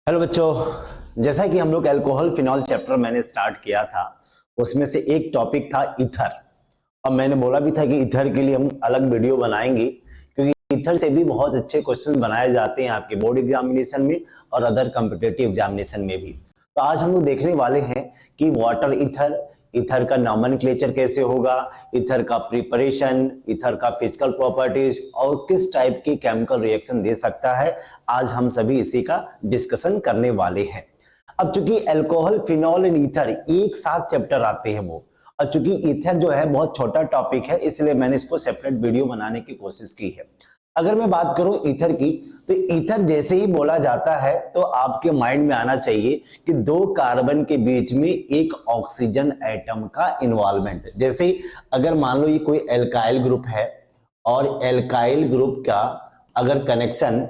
Hello बच्चों, जैसा कि हम लोग अल्कोहल फिनॉल चैप्टर मैंने स्टार्ट किया था, उसमें से एक टॉपिक था ईथर। अब मैंने बोला भी था कि ईथर के लिए हम अलग वीडियो बनाएंगे, क्योंकि ईथर से भी बहुत अच्छे क्वेश्चन बनाए जाते हैं आपके बोर्ड एग्जामिनेशन में और अदर कॉम्पिटिटिव एग्जामिनेशन में भी। तो आज हम लोग देखने वाले हैं कि वाटर ईथर, ईथर का नॉमेनक्लेचर कैसे होगा, ईथर का प्रिपरेशन, ईथर का फिजिकल प्रॉपर्टीज और किस टाइप की केमिकल रिएक्शन दे सकता है। आज हम सभी इसी का डिस्कशन करने वाले हैं। अब चूंकि अल्कोहल फिनॉल एंड ईथर एक साथ चैप्टर आते हैं वो, और चूंकि ईथर जो है बहुत छोटा टॉपिक है, इसलिए मैंने इसको सेपरेट वीडियो बनाने की कोशिश की है। अगर मैं बात करूं ईथर की, तो ईथर जैसे ही बोला जाता है तो आपके माइंड में आना चाहिए कि दो कार्बन के बीच में एक ऑक्सीजन एटम का इन्वॉल्वमेंट। जैसे अगर मान लो ये कोई एल्काइल ग्रुप है और एल्काइल ग्रुप का अगर कनेक्शन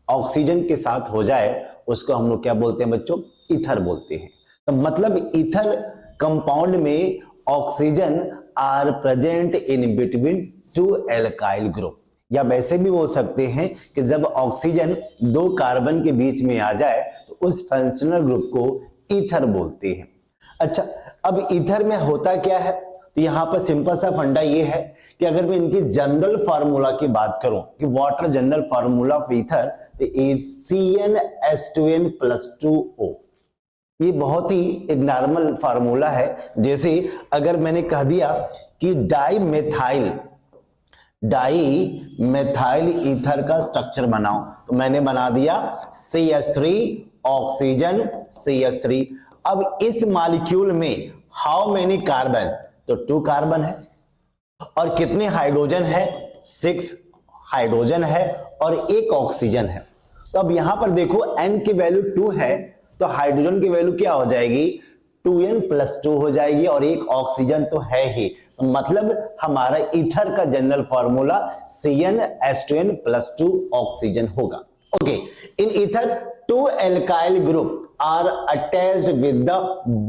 ऑक्सीजन के साथ हो जाए, उसको हम लोग क्या बोलते हैं बच्चों? ईथर बोलते हैं। तो मतलब ईथर कंपाउंड में oxygen are present in between two alkyl group, या वैसे भी हो सकते हैं कि जब ऑक्सीजन दो कार्बन के बीच में आ जाए तो उस फंक्शनल ग्रुप को ईथर बोलते हैं। अच्छा, अब ईथर में होता क्या है? तो यहां पर सिंपल सा फंडा ये है कि अगर मैं इनकी जनरल फार्मूला की बात करूं कि what general formula of ether, तो इज CnH2n+2O। ये बहुत ही एक नॉर्मल फार्मूला है। जैसे अगर मैंने कह दिया कि डाई मेथाइल ईथर का स्ट्रक्चर बनाओ, तो मैंने बना दिया CH3 ऑक्सीजन CH3। अब इस मॉलिक्यूल में हाउ मेनी कार्बन? तो 2 कार्बन है। और कितने हाइड्रोजन है? 6 हाइड्रोजन है और 1 ऑक्सीजन है। तो अब यहां पर देखो n की वैल्यू 2 है, तो हाइड्रोजन की वैल्यू क्या हो जाएगी? 2n+2 हो जाएगी, और 1 ऑक्सीजन तो है ही। तो मतलब हमारा ईथर का जनरल फॉर्मूला CnH2n+2 ऑक्सीजन होगा। Okay, in ether 2 alkyl group are attached with the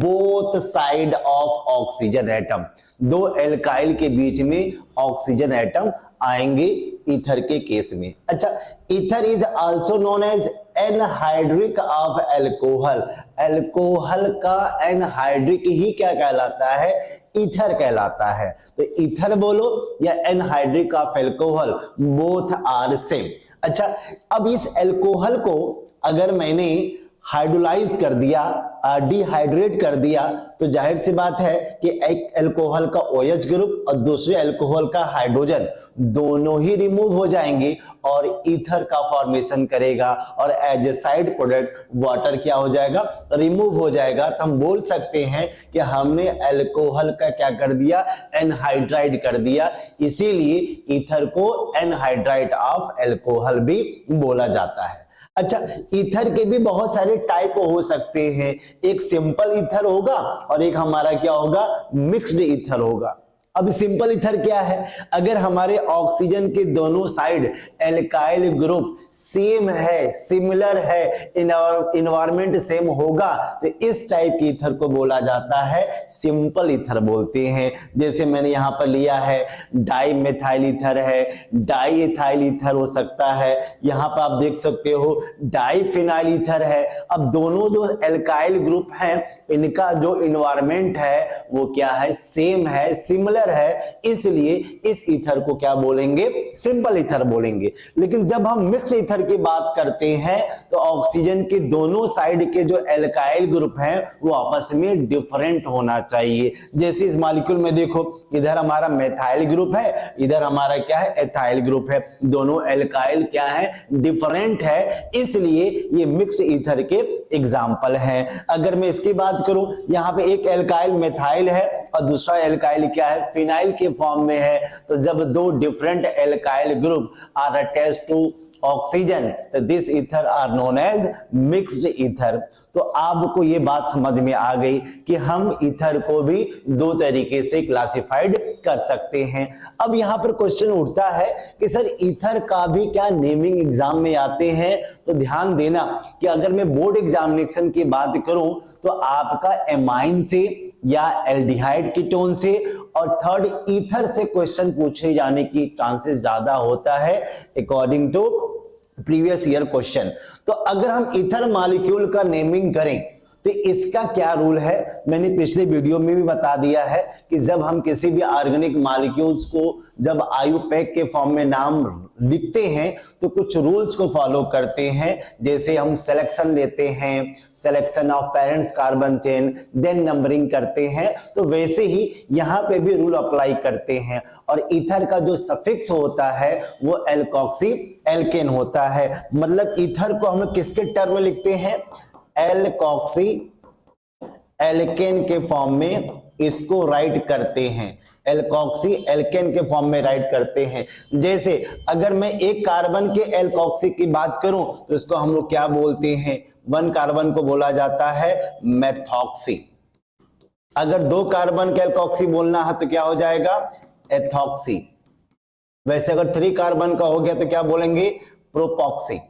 both side of oxygen atom. 2 alkyl के बीच में ऑक्सीजन एटम आएंगे ईथर के केस में। अच्छा, ether is also known as anhydride of alcohol. Alcohol का anhydride ही क्या कहलाता है? ईथर कहलाता है। तो ईथर बोलो या anhydride of alcohol, both are same. अच्छा, अब इस अल्कोहल को अगर मैंने हाइड्रोलाइज कर दिया, डिहाइड्रेट कर दिया, तो जाहिर सी बात है कि एक अल्कोहल का OH ग्रुप और दूसरे अल्कोहल का हाइड्रोजन दोनों ही रिमूव हो जाएंगे और ईथर का फॉर्मेशन करेगा, और as a side product water क्या हो जाएगा? रिमूव हो जाएगा। तो हम बोल सकते हैं कि हमने अल्कोहल का क्या कर दिया? एनहाइड्राइड कर दिया। इसीलिए ईथर को एनहाइड्राइड ऑफ अल्कोहल भी बोला जाता है। अच्छा, ईथर के भी बहुत सारे टाइप हो सकते हैं। एक सिंपल ईथर होगा और एक हमारा क्या होगा? मिक्स्ड ईथर होगा। अब सिंपल ईथर क्या है? अगर हमारे ऑक्सीजन के दोनों साइड एल्काइल ग्रुप सेम है, सिमिलर है, इन्वायरमेंट सेम होगा, तो इस टाइप के ईथर को बोला जाता है सिंपल ईथर बोलते हैं। जैसे मैंने यहां पर लिया है डाई मेथाइल ईथर है, डाई इथाइल ईथर हो सकता है, यहां पर आप देख सकते हो डाई फिनाइल ईथर है। अब दोनों जो एल्काइल ग्रुप हैं, इनका जो इन्वायरमेंट है वो क्या है? सेम है, सिमिलर है, इसलिए इस ईथर को क्या बोलेंगे? सिंपल ईथर बोलेंगे। लेकिन जब हम मिक्स ईथर की बात करते हैं तो ऑक्सीजन के दोनों साइड के जो एल्काइल ग्रुप हैं वो आपस में डिफरेंट होना चाहिए। जैसे इस मॉलिक्यूल में देखो, इधर हमारा मेथाइल ग्रुप है, इधर हमारा क्या है? एथाइल ग्रुप है। दोनों एल्काइल क्या है? डिफरेंट है, इसलिए ये मिक्स्ड ईथर के एग्जाम्पल हैं। अगर मैं इसकी बात करूं, यहां पे एक एल्काइल मेथाइल है और दूसरा एल्काइल क्या है? फिनाइल के फॉर्म में है। तो जब दो different alkyl group are attached to oxygen, तो this ether are known as mixed ether. तो आपको ये बात समझ में आ गई कि हम ईथर को भी दो तरीके से क्लासिफाइड कर सकते हैं। अब यहां पर क्वेश्चन उठता है कि सर ईथर का भी क्या नेमिंग एग्जाम में आते हैं? तो ध्यान देना कि अगर मैं बोर्ड एग्जामिनेशन की बात करूं तो आपका एमाइन से या एल्डिहाइड कीटोन से और थर्ड ईथर से क्वेश्चन पूछे जाने की चांसेस ज्यादा होता है according to previous year question. तो अगर हम ईथर मॉलिक्यूल का नेमिंग करें तो इसका क्या रूल है, मैंने पिछले वीडियो में भी बता दिया है कि जब हम किसी भी ऑर्गेनिक मॉलिक्यूल्स को जब आयुपैक के फॉर्म में नाम लिखते हैं तो कुछ रूल्स को फॉलो करते हैं। जैसे हम सिलेक्शन लेते हैं, selection of parents carbon chain, then numbering करते हैं, तो वैसे ही यहाँ पे भी रूल अप्लाई करते हैं। और ईथर का जो सफिक्स होता है वो एल्कोक्सी एल्केन होता है। मतलब ईथर को हम लोग किसके टर्म में लिखते हैं, एल्कोक्सी एल्केन के फॉर्म में इसको राइट करते हैं, एल्कोक्सी एल्केन के फॉर्म में राइट करते हैं। जैसे अगर मैं एक कार्बन के एल्कोक्सी की बात करूं तो इसको हम लोग क्या बोलते हैं, वन कार्बन को बोला जाता है मेथॉक्सी। अगर दो कार्बन के एल्कोक्सी बोलना है तो क्या हो जाएगा, एथॉक्सी। वैसे अगर 3 कार्बन का हो गया तो क्या बोलेंगे, प्रोपॉक्सी।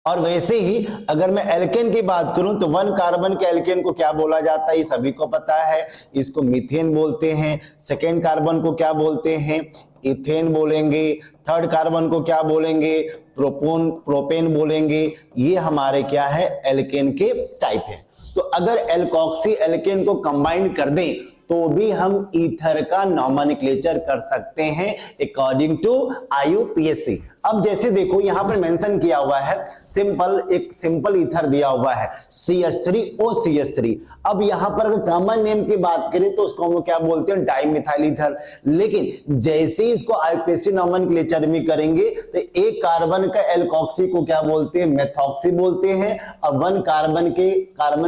और वैसे ही अगर मैं एल्केन की बात करूं तो 1 कार्बन के एल्केन को क्या बोला जाता है, ये सभी को पता है, इसको मीथेन बोलते हैं। सेकेंड कार्बन को क्या बोलते हैं, इथेन बोलेंगे। थर्ड कार्बन को क्या बोलेंगे, प्रोपेन बोलेंगे। ये हमारे क्या है, एल्केन के टाइप है। तो अगर एल्कोक्सी एल्केन को कंबाइन कर दें तो भी हम ईथर का नॉमेनक्लेचर कर सकते हैं अकॉर्डिंग टू आईयूपीएसी। अब जैसे देखो यहां पर मेंशन किया हुआ है सिंपल, एक सिंपल ईथर दिया हुआ है CH3OCH3। अब यहां पर अगर कॉमन नेम की बात करें तो उसको हम क्या बोलते हैं, डाइमिथाइल ईथर। लेकिन जैसे ही इसको आईयूपीएसी नॉमेनक्लेचर में करेंगे तो एक कार्बन का एल्कोक्सी को क्या बोलते हैं, मेथॉक्सी बोलते हैं। और 1 कार्बन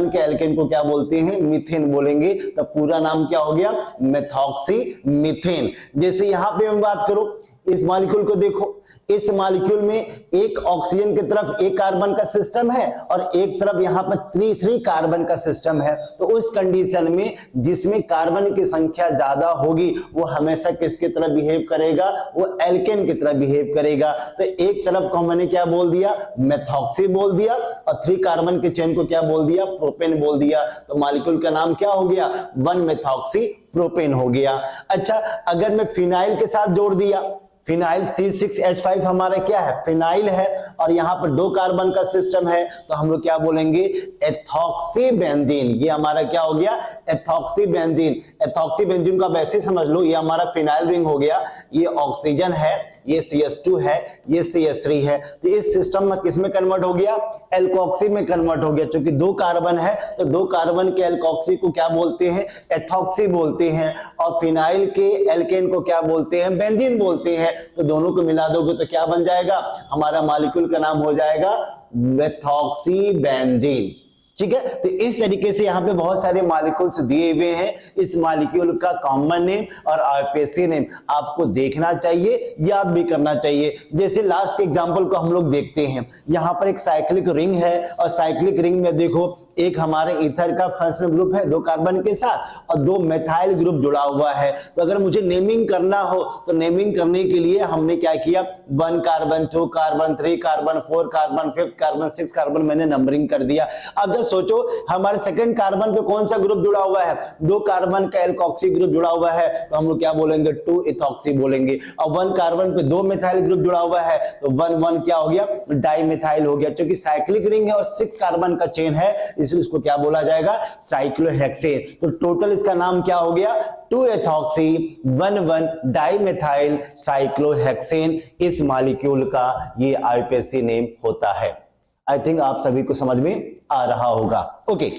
के एल्केन को क्या बोलते हैं, मीथेन बोलेंगे। तो पूरा नाम क्या हो गया, मेथॉक्सी मीथेन। जैसे यहां पे मैं बात करूं, इस मॉलिक्यूल को देखो, इस मॉलिक्यूल में एक ऑक्सीजन की तरफ एक कार्बन का सिस्टम है और एक तरफ यहां पर 3 कार्बन का सिस्टम है। तो उस कंडीशन में जिसमें कार्बन की संख्या ज्यादा होगी वो हमेशा किसकी तरह बिहेव करेगा, वो एल्केन की तरह बिहेव करेगा। तो एक तरफ को मैंने क्या बोल दिया, मेथॉक्सी बोल दिया, और 3 कार्बन के चेन को क्या बोल दिया, प्रोपेन बोल दिया। तो मॉलिक्यूल का नाम क्या हो गया, 1 मेथॉक्सी प्रोपेन हो गया। अच्छा, अगर मैं फिनाइल के साथ जोड़ दिया, फिनाइल C6H5 हमारा क्या है, फिनाइल है, और यहां पर 2 कार्बन का सिस्टम है, तो हम लोग क्या बोलेंगे, एथॉक्सी बेंजीन। ये हमारा क्या हो गया, एथॉक्सी बेंजीन। एथॉक्सी बेंजीन को आप ऐसे समझ लो, ये हमारा फिनाइल रिंग हो गया, ये ऑक्सीजन है, ये CH2 है, ये CH3 है। तो इस सिस्टम में किस में कन्वर्ट हो गया, एल्कोक्सी में कन्वर्ट हो गया। क्योंकि 2 कार्बन है तो 2 कार्बन के एल्कोक्सी को क्या बोलते हैं, एथॉक्सी बोलते हैं, और फिनाइल के एल्केन को क्या बोलते हैं, बेंजीन बोलते हैं। तो दोनों को मिला दोगे तो क्या बन जाएगा, हमारा मॉलिक्यूल का नाम हो जाएगा मेथॉक्सी बेंजीन। ठीक है, तो इस तरीके से यहाँ पे बहुत सारे मॉलिक्यूल्स दिए हुए हैं। इस मॉलिक्यूल का कॉमन नेम और आईयूपीएसी नेम आपको देखना चाहिए, याद भी करना चाहिए। जैसे लास्ट एग्जांपल को हम लोग देखते हैं, यहाँ पर एक साइक्लिक रिंग है, और साइक्लिक रिंग में देखो एक हमारे ईथर का फंक्शनल ग्रुप है 2 कार्बन के साथ, और 2 मेथाइल ग्रुप जुड़ा हुआ है। तो अगर मुझे नेमिंग करना हो तो नेमिंग करने के लिए हमने क्या किया, 1 carbon, 2 carbon, 3 carbon, 4 carbon, 5 carbon, 6 carbon, मैंने नंबरिंग कर दिया। अब सोचो हमारे सेकंड कार्बन पे कौन सा ग्रुप जुड़ा हुआ है, 2 कार्बन का एल्कोक्सी ग्रुप जुड़ा हुआ है, तो हम लोग क्या बोलेंगे, 2 इथॉक्सी बोलेंगे। और 1 कार्बन पे 2 मिथाइल ग्रुप जुड़ा हुआ है तो 1 क्या हो गया, डाइमिथाइल हो गया। क्योंकि साइक्लिक रिंग है और 6 कार्बन का चेन है, इसलिए इसको क्या बोला जाएगा, साइक्लोहेक्सेन। तो टोटल इसका नाम क्या हो गया, 2 एथॉक्सी 1 डाइमिथाइल साइक्लोहेक्सेन। इस मॉलिक्यूल का ये आईयूपीएसी नेम होता है। आई थिंक आप सभी को समझ में आ रहा होगा। ओके,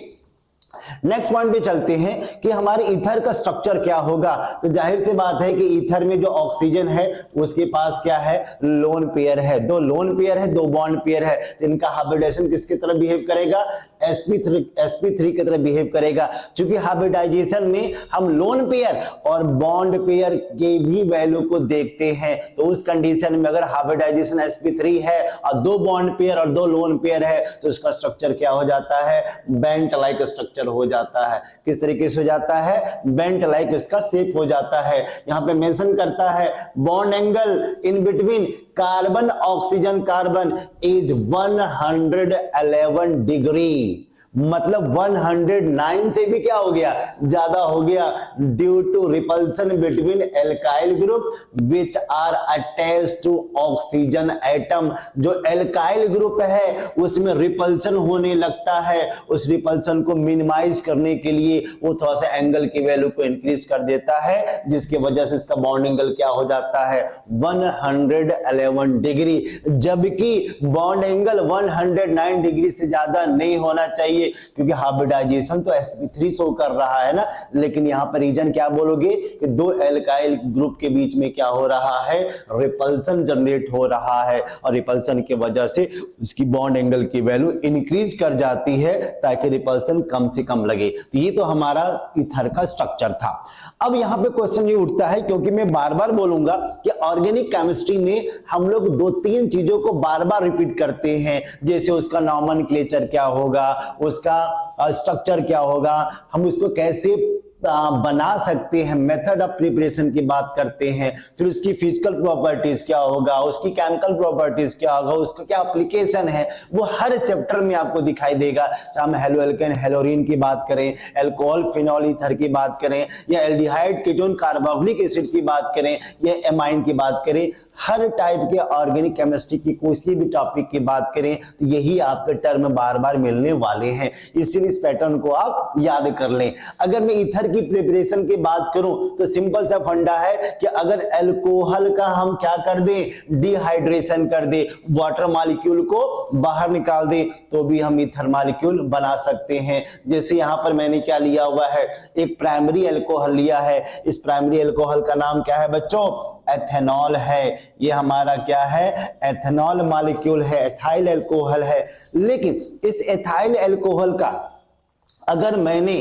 नेक्स्ट पॉइंट पे चलते हैं कि हमारे ईथर का स्ट्रक्चर क्या होगा। तो जाहिर सी बात है कि ईथर में जो ऑक्सीजन है उसके पास क्या है, लोन पेयर है, 2 लोन पेयर है, 2 बॉन्ड पेयर है। तो इनका हाइब्रिडाइजेशन किसकी तरह बिहेव करेगा, sp3 की तरह बिहेव करेगा। क्योंकि हाइब्रिडाइजेशन में हम लोन पेयर और बॉन्ड पेयर के भी वैल्यू को देखते हैं। तो उस कंडीशन में अगर हाइब्रिडाइजेशन sp3 है और 2 बॉन्ड पेयर और 2 लोन पेयर है तो इसका स्ट्रक्चर क्या हो जाता है, बेंट लाइक स्ट्रक्चर हो जाता है। किस तरीके से हो जाता है, बेंट लाइक इसका शेप हो जाता है। यहां पे मेंशन करता है bond angle in between carbon oxygen carbon is 111 degree. मतलब 109 से भी क्या हो गया, ज्यादा हो गया, due to repulsion between alkyl group which are attached to oxygen atom. जो एल्काइल ग्रुप है उसमें रिपल्सन होने लगता है, उस रिपल्सन को मिनिमाइज करने के लिए वो थोड़ा सा एंगल की वैल्यू को इंक्रीज कर देता है, जिसकी वजह से इसका बॉन्ड एंगल क्या हो जाता है, 111 डिग्री, जबकि बॉन्ड एंगल 109 डिग्री से ज्यादा नहीं होना चाहिए, क्योंकि हाइब्रिडाइजेशन तो sp3 शो कर रहा है ना। लेकिन यहां पर रीजन क्या बोलोगे कि दो एल्काइल ग्रुप के बीच में क्या हो रहा है, रिपल्सन जनरेट हो रहा है, और रिपल्सन की वजह से उसकी बॉन्ड एंगल की वैल्यू इंक्रीज कर जाती है ताकि रिपल्सन कम से कम लगे। तो ये तो हमारा ईथर का स्ट्रक्चर था। अब यहां पे क्वेश्चन ये उठता है, क्योंकि मैं बार बार बोलूंगा कि ऑर्गेनिक केमिस्ट्री में हम लोग दो तीन चीजों को बार बार रिपीट करते हैं, जैसे उसका नॉमेनक्लेचर क्या होगा, उसका स्ट्रक्चर क्या होगा, हम उसको कैसे बना सकते हैं, मेथड ऑफ प्रिपरेशन की बात करते हैं, फिर उसकी फिजिकल प्रॉपर्टीज क्या होगा, उसकी केमिकल प्रॉपर्टीज क्या होगा, उसका क्या एप्लीकेशन है, वो हर चैप्टर में आपको दिखाई देगा। चाहे हम हेलोएल्केन हेलोरीन की बात करें, अल्कोहल फिनॉल ईथर की बात करें, या एल्डिहाइड कीटोन कार्बोक्सिलिक एसिड की बात करें, या एमाइन की बात करें, हर टाइप के ऑर्गेनिक केमिस्ट्री की कोई भी टॉपिक की बात करें तो यही आपके टर्म बार बार मिलने वाले हैं, इसलिए इस पैटर्न को आप याद कर लें। अगर मैं ईथर की प्रिपरेशन की बात करूं तो सिंपल सा फंडा है कि अगर अल्कोहल का हम क्या कर दें, डिहाइड्रेशन कर दे, वाटर मॉलिक्यूल को बाहर निकाल दे, तो भी हम ईथर मॉलिक्यूल बना सकते हैं। जैसे यहां पर मैंने क्या लिया हुआ है, एक प्राइमरी अल्कोहल लिया है, इस प्राइमरी अल्कोहल का नाम क्या है बच्चों, एथेनॉल है। ये हमारा क्या है, एथेनॉल मॉलिक्यूल है, एथाइल अल्कोहल है। लेकिन इस एथाइल अल्कोहल का अगर मैंने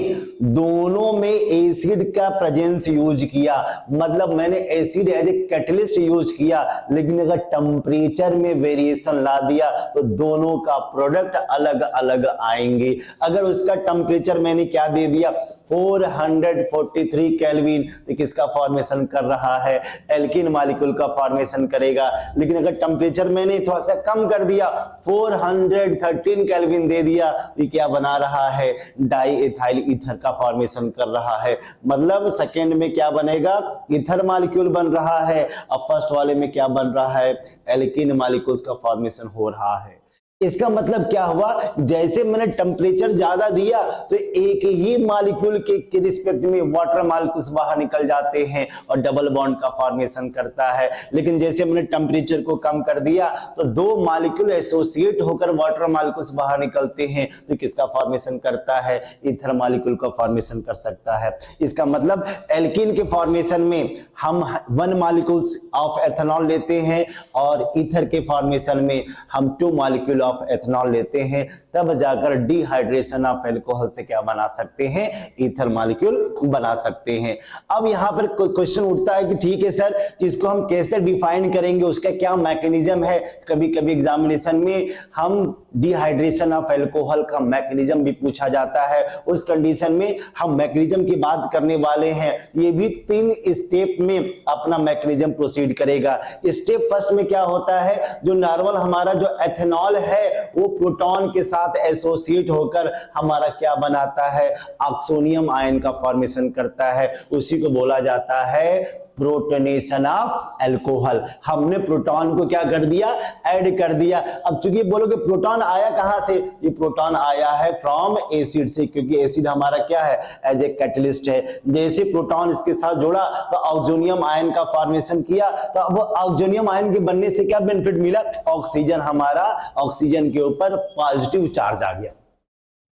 दोनों में एसिड का प्रेजेंस यूज किया, मतलब मैंने acid as a catalyst use किया, लेकिन अगर टेम्परेचर में वेरिएशन ला दिया तो दोनों का प्रोडक्ट अलग अलग आएंगे। अगर उसका टेम्परेचर मैंने क्या दे दिया, 443 केल्विन, तो किसका फॉर्मेशन कर रहा है, एल्कीन मॉलिक्यूल का फॉर्मेशन करेगा। लेकिन अगर टेम्परेचर मैंने थोड़ा सा कम कर दिया, 413 केल्विन दे दिया, तो क्या बना रहा है, डाई एथाइल ईथर का फॉर्मेशन कर रहा है। मतलब सेकेंड में क्या बनेगा, ईथर मॉलिक्यूल बन रहा है, अब फर्स्ट वाले में क्या बन रहा है, एल्कीन मॉलिक्यूल्स का फॉर्मेशन हो रहा है। इसका मतलब क्या हुआ, जैसे मैंने टेम्परेचर ज्यादा दिया तो एक ही मॉलिक्यूल के रिस्पेक्ट में वाटर मॉलिक्यूल्स बाहर निकल जाते हैं और डबल बॉन्ड का फॉर्मेशन करता है। लेकिन जैसे मैंने टेम्परेचर को कम कर दिया तो दो मॉलिक्यूल एसोसिएट होकर वाटर मॉलिक्यूल्स बाहर निकलते हैं, तो किसका फॉर्मेशन करता है, ईथर मॉलिक्यूल का फॉर्मेशन कर सकता है। इसका मतलब एल्कीन के फॉर्मेशन में हम 1 मॉलिक्यूल्स ऑफ एथेनॉल लेते हैं और ईथर के फॉर्मेशन में हम 2 मॉलिक्यूल ऑफ एथेनॉल लेते हैं, तब जाकर डिहाइड्रेशन ऑफ अल्कोहल से क्या बना सकते हैं, ईथर मॉलिक्यूल बना सकते हैं। अब यहां पर क्वेश्चन उठता है कि ठीक है सर, इसको हम कैसे डिफाइन करेंगे, उसका क्या मैकेनिज्म है। कभी कभी एग्जामिनेशन में हम डिहाइड्रेशन ऑफ अल्कोहल का मैकेनिज्म भी पूछा जाता है, उस कंडीशन में हम मैकेनिज्म की बात करने वाले हैं। ये भी 3 स्टेप में अपना मैकेनिज्म प्रोसीड करेगा। स्टेप फर्स्ट में क्या होता है, जो नॉर्मल हमारा जो एथेनॉल है वो प्रोटॉन के साथ एसोसिएट होकर हमारा क्या बनाता है, ऑक्सोनियम आयन का फॉर्मेशन करता है, उसी को बोला जाता है प्रोटोनेशन ऑफ अल्कोहल। हमने प्रोटॉन को क्या कर दिया, ऐड कर दिया। अब चूंकि बोलोगे प्रोटॉन आया कहां से, ये प्रोटॉन आया है फ्रॉम एसिड से, क्योंकि एसिड हमारा क्या है, एज ए कैटलिस्ट है। जैसे प्रोटॉन इसके साथ जुड़ा तो ऑक्सोनियम आयन का फॉर्मेशन किया, तो अब ऑक्सोनियम आयन के बनने से क्या बेनिफिट मिला, ऑक्सीजन हमारा, ऑक्सीजन के ऊपर पॉजिटिव चार्ज आ गया।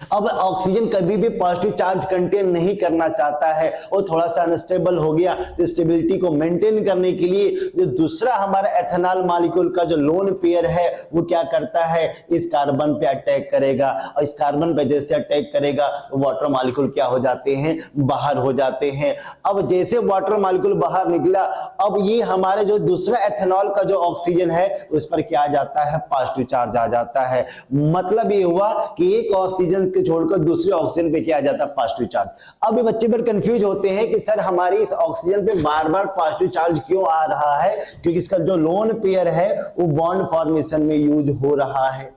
अब ऑक्सीजन कभी भी पॉजिटिव चार्ज कंटेन नहीं करना चाहता है, वो थोड़ा सा अनस्टेबल हो गया, तो स्टेबिलिटी को मेंटेन करने के लिए जो दूसरा हमारा एथेनॉल मॉलिक्यूल का जो लोन पेयर है वो क्या करता है, इस कार्बन पे अटैक करेगा, और इस कार्बन पे जैसे अटैक करेगा तो वाटर मॉलिक्यूल क्या हो जाते हैं, बाहर हो जाते हैं। अब जैसे वाटर मॉलिक्यूल बाहर निकला, अब ये हमारे जो दूसरा एथेनॉल का जो ऑक्सीजन है उस पर क्या आ जाता है, पॉजिटिव चार्ज आ जाता है। मतलब ये हुआ कि एक ऑक्सीजन के छोड़कर दूसरे ऑक्सीजन पे क्या आ जाता है, पॉजिटिव चार्ज। अब ये बच्चे पर कंफ्यूज होते हैं कि सर हमारी इस ऑक्सीजन पे बार बार पॉजिटिव चार्ज क्यों आ रहा है, क्योंकि इसका जो लोन पेयर है वो बॉन्ड फॉर्मेशन में यूज हो रहा है।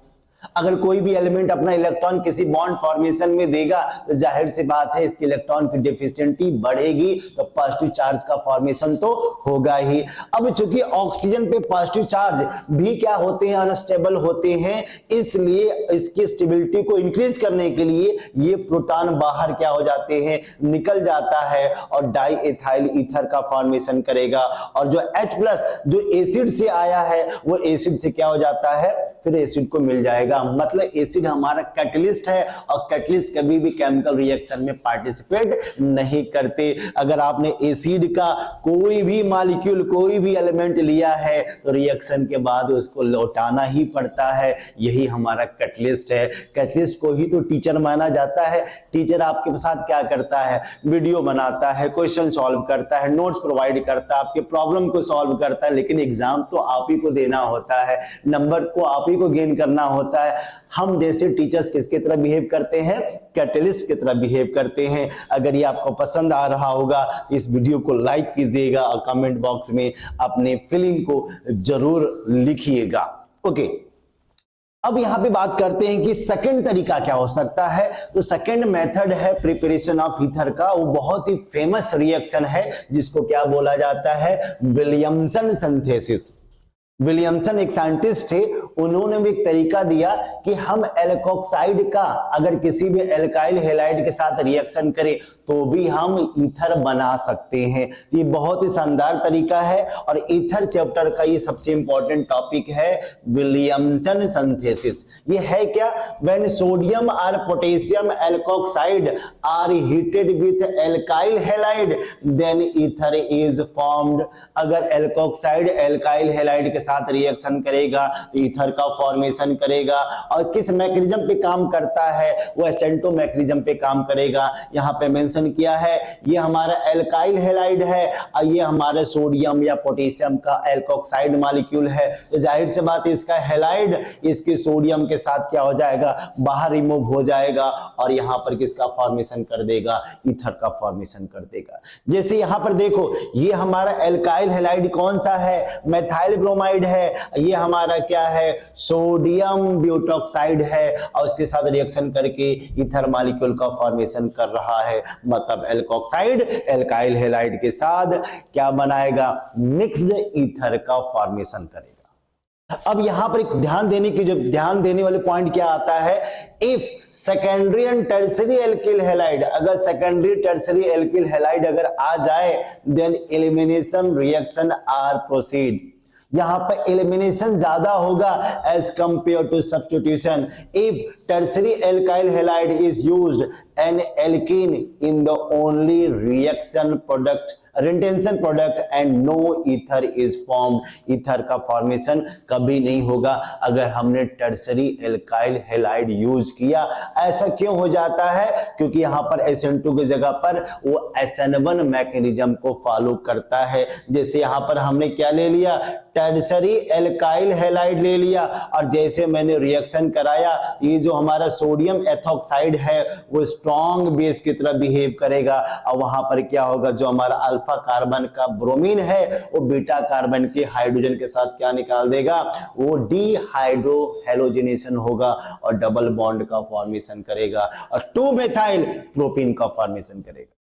अगर कोई भी एलिमेंट अपना इलेक्ट्रॉन किसी बॉन्ड फॉर्मेशन में देगा तो जाहिर सी बात है इसके इलेक्ट्रॉन की डेफिशिएंसी बढ़ेगी, तो पॉजिटिव चार्ज का फॉर्मेशन तो होगा ही। अब चूंकि ऑक्सीजन पे पॉजिटिव चार्ज भी क्या होते हैं, अनस्टेबल होते हैं, इसलिए इसकी स्टेबिलिटी को इंक्रीज करने के लिए ये प्रोटॉन बाहर क्या हो जाते हैं, निकल जाता है और डाई एथाइल ईथर का फॉर्मेशन करेगा। और जो H+ जो एसिड से आया है वो एसिड से क्या हो जाता है, फिर एसिड को मिल जाएगा। मतलब एसिड हमारा कैटलिस्ट है और कैटलिस्ट कभी भी केमिकल रिएक्शन में पार्टिसिपेट नहीं करते। अगर आपने एसिड का कोई भी मॉलिक्यूल, कोई भी एलिमेंट लिया है तो रिएक्शन के बाद उसको लौटाना ही पड़ता है, यही हमारा कैटलिस्ट है। कैटलिस्ट को ही तो टीचर माना जाता है। टीचर आपके साथ क्या करता है, वीडियो बनाता है, क्वेश्चन सॉल्व करता है, नोट्स प्रोवाइड करता है, आपके प्रॉब्लम को सॉल्व करता है, लेकिन एग्जाम तो आप ही को देना होता है, नंबर को आप ही को गेन करना होता है। हम जैसे टीचर्स किसकी तरह बिहेव करते हैं, कैटलिस्ट की तरह बिहेव करते हैं। अगर ये आपको पसंद आ रहा होगा तो इस वीडियो को लाइक कीजिएगा और कमेंट बॉक्स में अपने फीलिंग को जरूर लिखिएगा। ओके, अब यहां पे बात करते हैं कि सेकंड तरीका क्या हो सकता है। तो सेकंड मेथड है प्रिपरेशन ऑफ ईथर का, वो बहुत ही फेमस रिएक्शन है जिसको क्या बोला जाता है, विलियमसन सिंथेसिस। विलियमसन एक साइंटिस्ट थे, उन्होंने भी एक तरीका दिया कि हम एल्कोक्साइड का अगर किसी भी एल्काइल हैलाइड के साथ रिएक्शन करें तो भी हम ईथर बना सकते हैं। ये बहुत ही शानदार तरीका है और ईथर चैप्टर का ये सबसे इंपॉर्टेंट टॉपिक है, विलियमसन सिंथेसिस। ये है क्या, व्हेन सोडियम और potassium alkoxide are heated with alkyl halide then ether is formed. अगर एल्कोक्साइड एल्काइल हैलाइड के साथ रिएक्शन करेगा तो ईथर का फॉर्मेशन करेगा। और किस मैकेनिज्म पे काम करता है, वो एसेंटो मैकेनिज्म पे काम करेगा। यहाँ पे मेंशन किया है ये हमारा एल्काइल हैलाइड है और ये हमारे सोडियम या पोटेशियम का एल्कोक्साइड मॉलिक्यूल है। तो जाहिर सी बात है इसका हैलाइड इसके सोडियम के साथ क्या हो जाएगा, बाहर रिमूव हो जाएगा और यहाँ पर किसका फॉर्मेशन कर देगा, ईथर का फॉर्मेशन कर देगा। जैसे यहाँ पर देखो ये हमारा एल्काइल हैलाइड कौन सा है, मेथाइल ब्रोमाइड है, ये हमारा क्या है, सोडियम ब्यूटॉक्साइड है और उसके साथ रिएक्शन करके ईथर मॉलिक्यूल का फॉर्मेशन कर रहा है। मतलब एल्कोक्साइड एल्काइल हैलाइड के साथ क्या बनाएगा, मिक्स्ड ईथर का फॉर्मेशन करेगा। अब यहां पर एक ध्यान देने वाले पॉइंट क्या आता है, if secondary and tertiary alkyl halide, अगर सेकेंडरी टर्शियरी एल्किल हैलाइड अगर आ जाए then elimination reaction are proceed. यहां पर एलिमिनेशन ज्यादा होगा as compare to substitution. If tertiary alkyl halide is used an alkene in the only reaction product retention product and no ether is formed. Ether का formation कभी नहीं होगा अगर हमने टर्शियरी एल्काइल हैलाइड यूज किया। ऐसा क्यों हो जाता है, क्योंकि यहाँ पर SN2 की जगह पर वो SN1 मैकेनिज्म को फॉलो करता है। जैसे यहाँ पर हमने क्या ले लिया, टर्शियरी एल्काइल हैलाइड ले लिया और जैसे मैंने रिएक्शन कराया, ये जो हमारा सोडियम एथोक्साइड है वो स्ट्रॉन्ग बेस की तरह बिहेव करेगा और वहां पर क्या होगा, जो हमारा अल्फा कार्बन का ब्रोमीन है वो बीटा कार्बन के हाइड्रोजन के साथ क्या निकाल देगा, वो डीहाइड्रो हैलोजिनेशन होगा और डबल बॉन्ड का फॉर्मेशन करेगा और 2 मेथाइल प्रोपीन का फॉर्मेशन करेगा।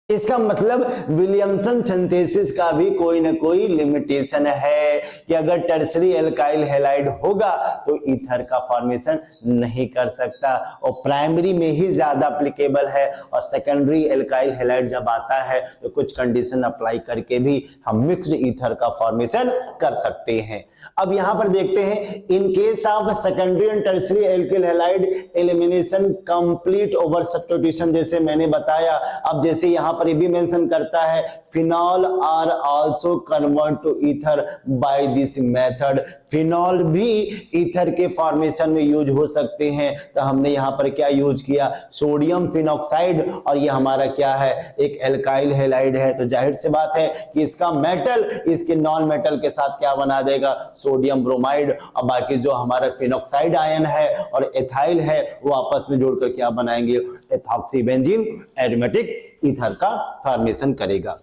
इसका मतलब विलियमसन सिंथेसिस का भी कोई ना कोई लिमिटेशन है कि अगर टर्शियरी एल्काइल हैलाइड होगा तो ईथर का फॉर्मेशन नहीं कर सकता और प्राइमरी में ही ज्यादा एप्लीकेबल है और सेकेंडरी एल्काइल हैलाइड जब आता है तो कुछ कंडीशन अप्लाई करके भी हम मिक्स्ड ईथर का फॉर्मेशन कर सकते हैं। अब यहां पर देखते हैं, in case of secondary and tertiary alkyl halide elimination complete over substitution, जैसे मैंने बताया। अब जैसे यहां पर ये भी मेंशन करता है, phenol are also convert to ether by this method. Phenol भी ईथर के फॉर्मेशन में यूज हो सकते हैं। तो हमने यहां पर क्या यूज किया, सोडियम फिनॉक्साइड और ये हमारा क्या है, एक एल्काइल हैलाइड है। तो जाहिर सी बात है कि इसका मेटल इसके नॉन मेटल के साथ क्या बना देगा, सोडियम ब्रोमाइड, और बाकी जो हमारा फिनॉक्साइड आयन है और एथाइल है वो आपस में जोड़कर क्या बनाएंगे, एथॉक्सी बेंजीन एरोमेटिक ईथर का फॉर्मेशन करेगा।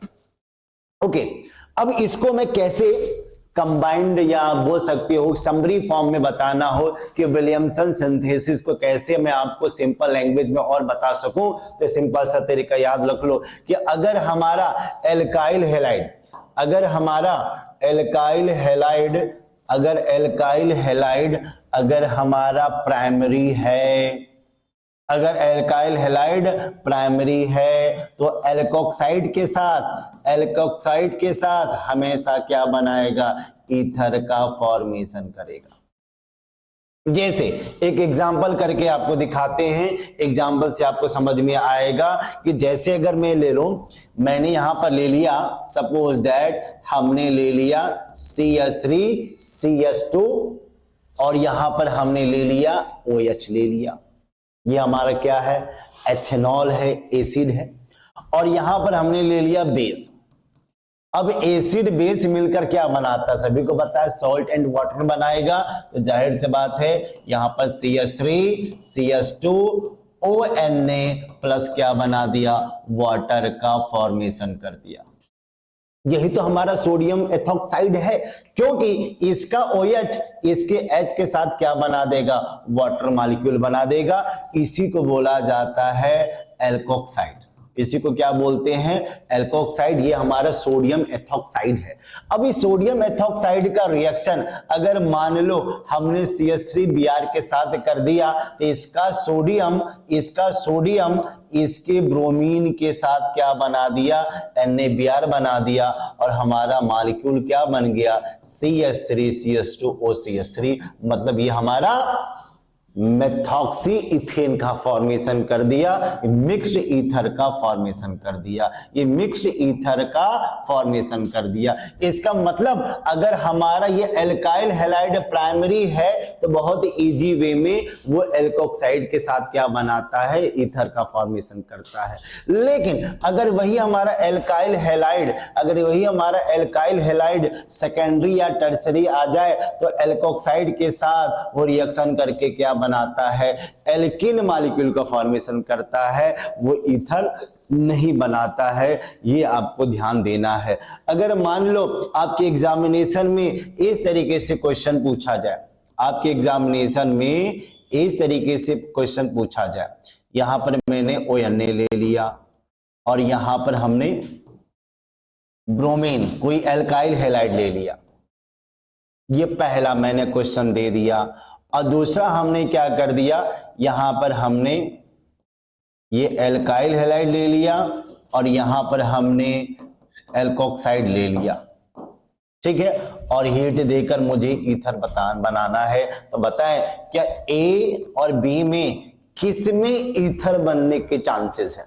ओके, अब इसको मैं कैसे कंबाइंड या बोल सकते हो समरी फॉर्म में बताना हो कि विलियमसन सिंथेसिस को कैसे मैं आपको सिंपल लैंग्वेज में और बता सकूं, तो सिंपल सा तरीका याद रख लो कि अगर हमारा एल्काइल हैलाइड अगर हमारा प्राइमरी है, अगर एल्काइल हैलाइड प्राइमरी है तो एल्कोक्साइड के साथ हमेशा क्या बनाएगा, ईथर का फॉर्मेशन करेगा। जैसे एक एग्जांपल करके आपको दिखाते हैं, एग्जांपल से आपको समझ में आएगा कि जैसे अगर मैं ले लूं, मैंने यहां पर ले लिया, सपोज दैट हमने ले लिया CH3 CH2 और यहां पर हमने ले लिया OH ले लिया, ये हमारा क्या है, एथेनॉल है, एसिड है, और यहां पर हमने ले लिया बेस। अब एसिड बेस मिलकर क्या बनाता है, सभी को पता है सॉल्ट एंड वाटर बनाएगा, तो जाहिर सी बात है यहां पर CH3 CH2 ONA प्लस क्या बना दिया, वाटर का फॉर्मेशन कर दिया। यही तो हमारा सोडियम एथोक्साइड है, क्योंकि इसका OH इसके H के साथ क्या बना देगा, वाटर मॉलिक्यूल बना देगा। इसी को बोला जाता है एल्कोक्साइड, इसी को क्या बोलते हैं, एल्कोक्साइड। ये हमारा सोडियम एथोक्साइड है। अब इस सोडियम एथोक्साइड का रिएक्शन अगर मान लो हमने CH3Br के साथ कर दिया, तो इसका सोडियम इसके ब्रोमीन के साथ क्या बना दिया, NaBr बना दिया, और हमारा मॉलिक्यूल क्या बन गया, CH3 CH2 OCH3। मतलब ये हमारा मेथॉक्सी इथेन का फॉर्मेशन कर दिया, मिक्स्ड ईथर का फॉर्मेशन कर दिया, ये मिक्स्ड ईथर का फॉर्मेशन कर दिया। इसका मतलब अगर हमारा ये एल्काइल हैलाइड प्राइमरी है तो बहुत इजी वे में वो एल्कोक्साइड के साथ क्या बनाता है, ईथर का फॉर्मेशन करता है। लेकिन अगर वही हमारा एल्काइल हैलाइड सेकेंडरी या टर्सरी आ जाए तो एल्कोक्साइड के साथ वो रिएक्शन करके क्या बनाता है, एल्किन मॉलिक्यूल का फॉर्मेशन करता है, वो ईथर नहीं बनाता है। ये आपको ध्यान देना है। अगर मान लो आपके एग्जामिनेशन में इस तरीके से क्वेश्चन पूछा जाए, यहां पर मैंने ONA ले लिया और यहां पर हमने ब्रोमीन कोई एल्काइल हैलाइड ले लिया, ये पहला मैंने क्वेश्चन दे दिया। और दूसरा हमने क्या कर दिया, यहां पर हमने ये एल्काइल हैलाइड ले लिया और यहां पर हमने एल्कोक्साइड ले लिया, ठीक है, और हीट देकर मुझे ईथर बनाना है। तो बताएं क्या A और B में किसमें ईथर बनने के चांसेस है,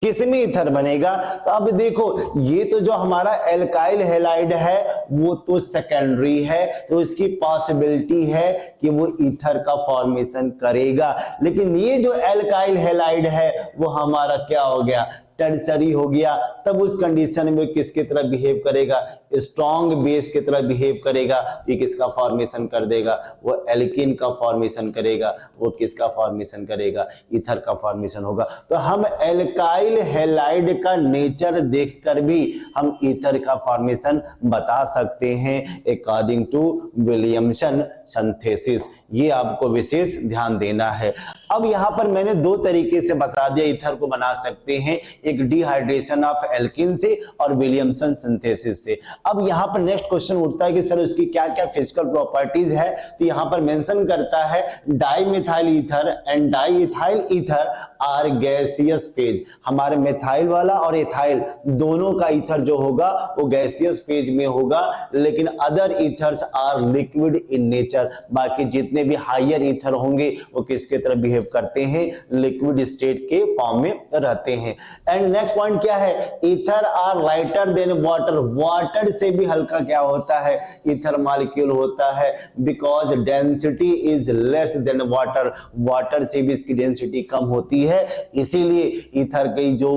किसमें ईथर बनेगा। तो अब देखो ये तो जो हमारा एल्काइल हैलाइड है वो तो सेकेंडरी है, तो इसकी पॉसिबिलिटी है कि वो ईथर का फॉर्मेशन करेगा। लेकिन ये जो एल्काइल हैलाइड है वो हमारा क्या हो गया, टर्सरी हो गया। तब उस कंडीशन में किसकी तरह बिहेव करेगा, स्ट्रॉन्ग बेस की तरह बिहेव करेगा। ये किसका फॉर्मेशन कर देगा, वो एल्किन का फॉर्मेशन करेगा। वो किसका फॉर्मेशन करेगा, ईथर का फॉर्मेशन होगा। तो हम एल्काइल हैलाइड का नेचर देखकर भी हम ईथर का फॉर्मेशन बता सकते हैं अकॉर्डिंग टू विलियमसन सिंथेसिस। ये आपको विशेष ध्यान देना है। अब यहां पर मैंने दो तरीके से बता दिया ईथर को बना सकते हैं, एक डिहाइड्रेशन ऑफ एल्किन से और विलियमसन सिंथेसिस से। अब यहां पर नेक्स्ट क्वेश्चन उठता है कि सर उसकी क्या क्या फिजिकल प्रॉपर्टीज है। तो यहां पर मेंशन करता है dimethyl ether and diethyl ether are gaseous phase. हमारे मिथाइल वाला और इथाइल दोनों का ईथर जो होगा वो गैसियस फेज में होगा, लेकिन other ethers are liquid in nature. बाकी जितने भी हायर ईथर होंगे वो किसके तरह बिहेव करते हैं, लिक्विड स्टेट के फॉर्म में रहते हैं। एंड नेक्स्ट पॉइंट क्या है, ether are lighter than water. Water से भी हल्का क्या होता है, ईथर मॉलिक्यूल होता है, because density is less than water. Water से भी इसकी डेंसिटी कम होती है, है, इसीलिए ईथर की जो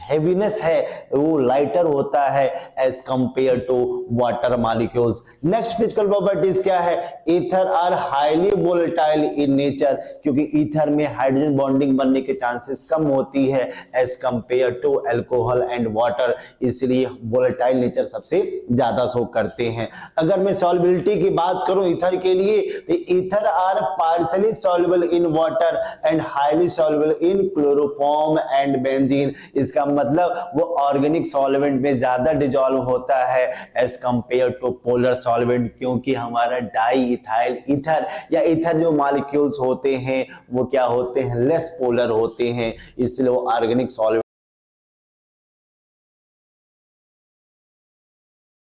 हेवीनेस है वो लाइटर होता है as compare to water molecules. Next physical properties क्या है? Ether are highly volatile in nature, क्योंकि ईथर में हाइड्रोजन बॉन्डिंग बनने के चांसेस कम होती है as compare to alcohol and water, इसलिए वोलेटाइल नेचर सबसे ज्यादा शो करते हैं। अगर मैं सॉल्युबिलिटी की बात करूं ईथर के लिए, तो ether are partially soluble in water and highly soluble in chloroform and benzene. इसका मतलब वो ऑर्गेनिक सॉल्वेंट में ज्यादा डिसॉल्व होता है as compare to polar solvent, क्योंकि हमारा डाई इथाइल ईथर या ईथर जो मॉलिक्यूल्स होते हैं वो क्या होते हैं? लेस पोलर होते हैं, इसलिए वो ऑर्गेनिक सॉल्वेंट